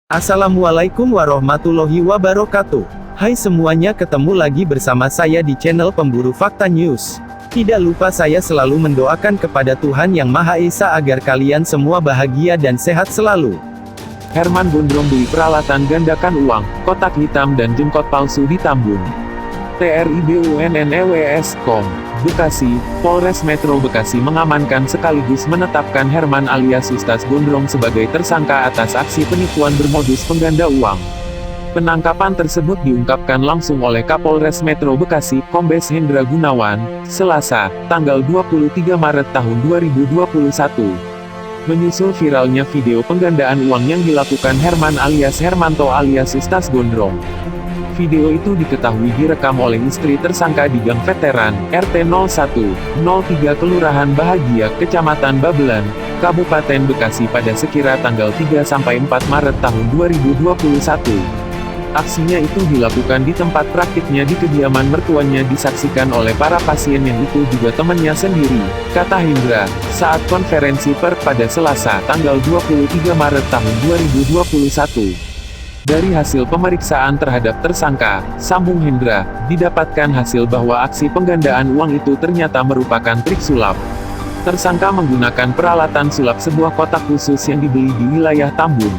Assalamualaikum warahmatullahi wabarakatuh. Hai semuanya, ketemu lagi bersama saya di channel Pemburu Fakta News. Tidak lupa saya selalu mendoakan kepada Tuhan Yang Maha Esa agar kalian semua bahagia dan sehat selalu. Herman Gondrong beli peralatan gandakan uang, kotak hitam dan jengkot palsu di Tambun. TRIBUNNEWS.com, Bekasi, Polres Metro Bekasi mengamankan sekaligus menetapkan Herman alias Ustaz Gondrong sebagai tersangka atas aksi penipuan bermodus pengganda uang. Penangkapan tersebut diungkapkan langsung oleh Kapolres Metro Bekasi, Kombes Hendra Gunawan, Selasa, tanggal 23 Maret tahun 2021. Menyusul viralnya video penggandaan uang yang dilakukan Herman alias Hermanto alias Ustaz Gondrong. Video itu diketahui direkam oleh istri tersangka di Gang Veteran, RT 01, 03 Kelurahan Bahagia, Kecamatan Babelan, Kabupaten Bekasi pada sekira tanggal 3-4 Maret tahun 2021. Aksinya itu dilakukan di tempat praktiknya di kediaman mertuanya, disaksikan oleh para pasien yang itu juga temannya sendiri, kata Hendra, saat konferensi pers pada Selasa, tanggal 23 Maret tahun 2021. Dari hasil pemeriksaan terhadap tersangka, sambung Hendra, didapatkan hasil bahwa aksi penggandaan uang itu ternyata merupakan trik sulap. Tersangka menggunakan peralatan sulap sebuah kotak khusus yang dibeli di wilayah Tambun.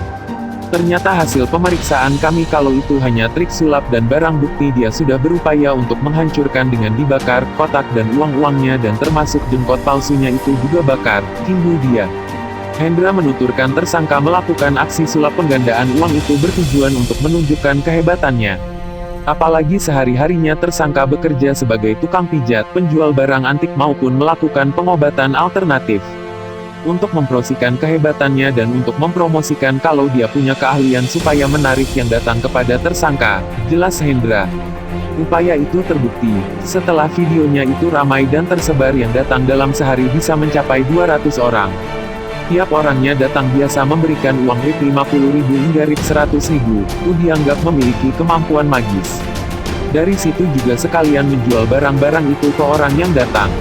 Ternyata hasil pemeriksaan kami kalau itu hanya trik sulap dan barang bukti dia sudah berupaya untuk menghancurkan dengan dibakar, kotak dan uang-uangnya dan termasuk jengkot palsunya itu juga bakar, timbul dia. Hendra menuturkan tersangka melakukan aksi sulap penggandaan uang itu bertujuan untuk menunjukkan kehebatannya. Apalagi sehari-harinya tersangka bekerja sebagai tukang pijat, penjual barang antik maupun melakukan pengobatan alternatif. Untuk mempromosikan kehebatannya dan untuk mempromosikan kalau dia punya keahlian supaya menarik yang datang kepada tersangka, jelas Hendra. Upaya itu terbukti, setelah videonya itu ramai dan tersebar yang datang dalam sehari bisa mencapai 200 orang. Tiap orangnya datang biasa memberikan uang Rp50.000 hingga Rp100.000, itu dianggap memiliki kemampuan magis. Dari situ juga sekalian menjual barang-barang itu ke orang yang datang.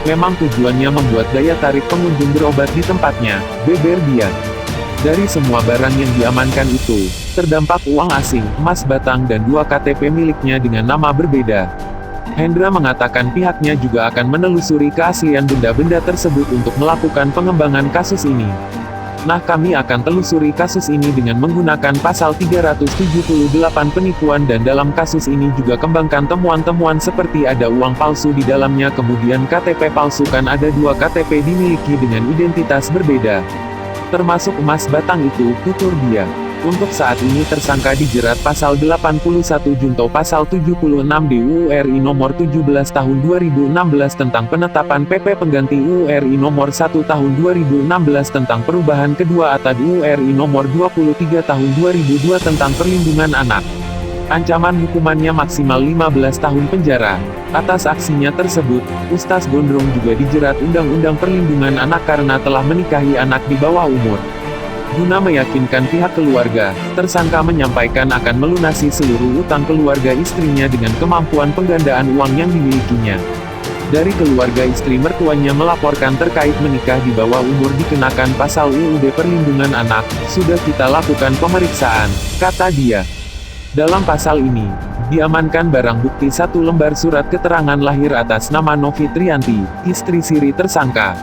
Memang tujuannya membuat daya tarik pengunjung berobat di tempatnya, beber dia. Dari semua barang yang diamankan itu, terdampak uang asing, emas batang dan 2 KTP miliknya dengan nama berbeda. Hendra mengatakan pihaknya juga akan menelusuri keaslian benda-benda tersebut untuk melakukan pengembangan kasus ini. Nah, kami akan telusuri kasus ini dengan menggunakan pasal 378 penipuan dan dalam kasus ini juga kembangkan temuan-temuan seperti ada uang palsu di dalamnya, kemudian KTP palsu kan ada 2 KTP dimiliki dengan identitas berbeda. Termasuk emas batang itu, tutur dia. Untuk saat ini tersangka dijerat pasal 81 junto pasal 76 UU RI nomor 17 tahun 2016 tentang penetapan PP pengganti UU RI nomor 1 tahun 2016 tentang perubahan kedua atau UU RI nomor 23 tahun 2002 tentang perlindungan anak. Ancaman hukumannya maksimal 15 tahun penjara. Atas aksinya tersebut, Ustaz Gondrong juga dijerat Undang-Undang Perlindungan Anak karena telah menikahi anak di bawah umur. Guna meyakinkan pihak keluarga, tersangka menyampaikan akan melunasi seluruh utang keluarga istrinya dengan kemampuan penggandaan uang yang dimilikinya. Dari keluarga istri mertuanya melaporkan terkait menikah di bawah umur dikenakan pasal UUD Perlindungan Anak, sudah kita lakukan pemeriksaan, kata dia. Dalam pasal ini, diamankan barang bukti 1 lembar surat keterangan lahir atas nama Novi Trianti, istri siri tersangka.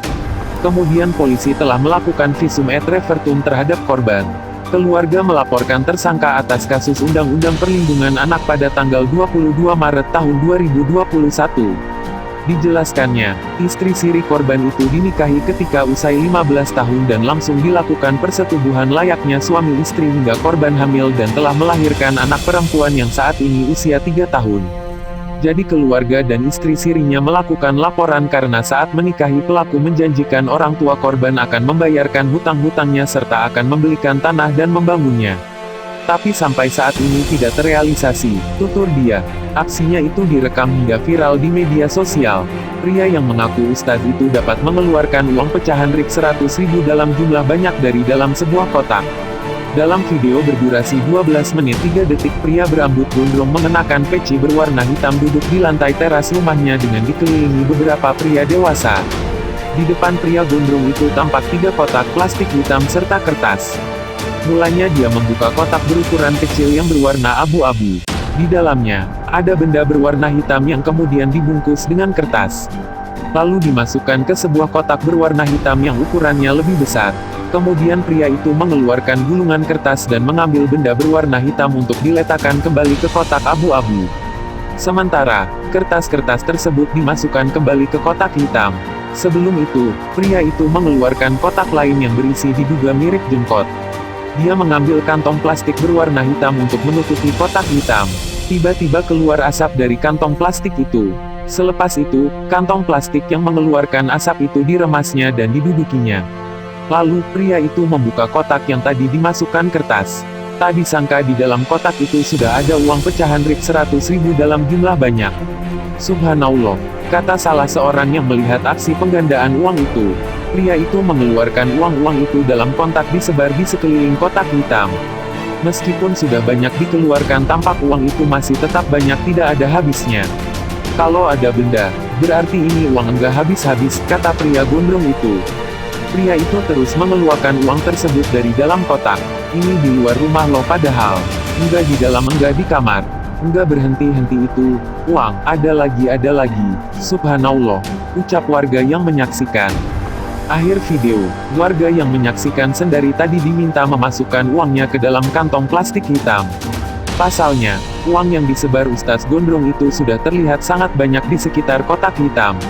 Kemudian polisi telah melakukan visum et repertum terhadap korban. Keluarga melaporkan tersangka atas kasus Undang-Undang Perlindungan Anak pada tanggal 22 Maret tahun 2021. Dijelaskannya, istri siri korban itu dinikahi ketika usai 15 tahun dan langsung dilakukan persetubuhan layaknya suami istri hingga korban hamil dan telah melahirkan anak perempuan yang saat ini usia 3 tahun. Jadi keluarga dan istri sirinya melakukan laporan karena saat menikahi pelaku menjanjikan orang tua korban akan membayarkan hutang-hutangnya serta akan membelikan tanah dan membangunnya. Tapi sampai saat ini tidak terrealisasi, tutur dia. Aksinya itu direkam hingga viral di media sosial. Pria yang mengaku ustadz itu dapat mengeluarkan uang pecahan Rp100.000 dalam jumlah banyak dari dalam sebuah kotak. Dalam video berdurasi 12 menit 3 detik, pria berambut gondrong mengenakan peci berwarna hitam duduk di lantai teras rumahnya dengan dikelilingi beberapa pria dewasa. Di depan pria gondrong itu tampak 3 kotak plastik hitam serta kertas. Mulanya dia membuka kotak berukuran kecil yang berwarna abu-abu. Di dalamnya, ada benda berwarna hitam yang kemudian dibungkus dengan kertas. Lalu dimasukkan ke sebuah kotak berwarna hitam yang ukurannya lebih besar. Kemudian pria itu mengeluarkan gulungan kertas dan mengambil benda berwarna hitam untuk diletakkan kembali ke kotak abu-abu. Sementara, kertas-kertas tersebut dimasukkan kembali ke kotak hitam. Sebelum itu, pria itu mengeluarkan kotak lain yang berisi diduga mirip jengkot. Dia mengambil kantong plastik berwarna hitam untuk menutupi kotak hitam. Tiba-tiba keluar asap dari kantong plastik itu. Selepas itu, kantong plastik yang mengeluarkan asap itu diremasnya dan didudukinya. Lalu, pria itu membuka kotak yang tadi dimasukkan kertas. Tak disangka di dalam kotak itu sudah ada uang pecahan Rp 100.000 dalam jumlah banyak. Subhanallah, kata salah seorang yang melihat aksi penggandaan uang itu. Pria itu mengeluarkan uang-uang itu dalam kotak disebar di sekeliling kotak hitam. Meskipun sudah banyak dikeluarkan, tampak uang itu masih tetap banyak, tidak ada habisnya. Kalau ada benda, berarti ini uang enggak habis-habis, kata pria gondrong itu. Pria itu terus mengeluarkan uang tersebut dari dalam kotak. Ini di luar rumah loh, padahal enggak di dalam, enggak di kamar. Enggak berhenti-henti itu. Uang, ada lagi, subhanallah, ucap warga yang menyaksikan. Akhir video, warga yang menyaksikan sendiri tadi diminta memasukkan uangnya ke dalam kantong plastik hitam. Pasalnya, uang yang disebar Ustaz Gondrong itu sudah terlihat sangat banyak di sekitar kotak hitam.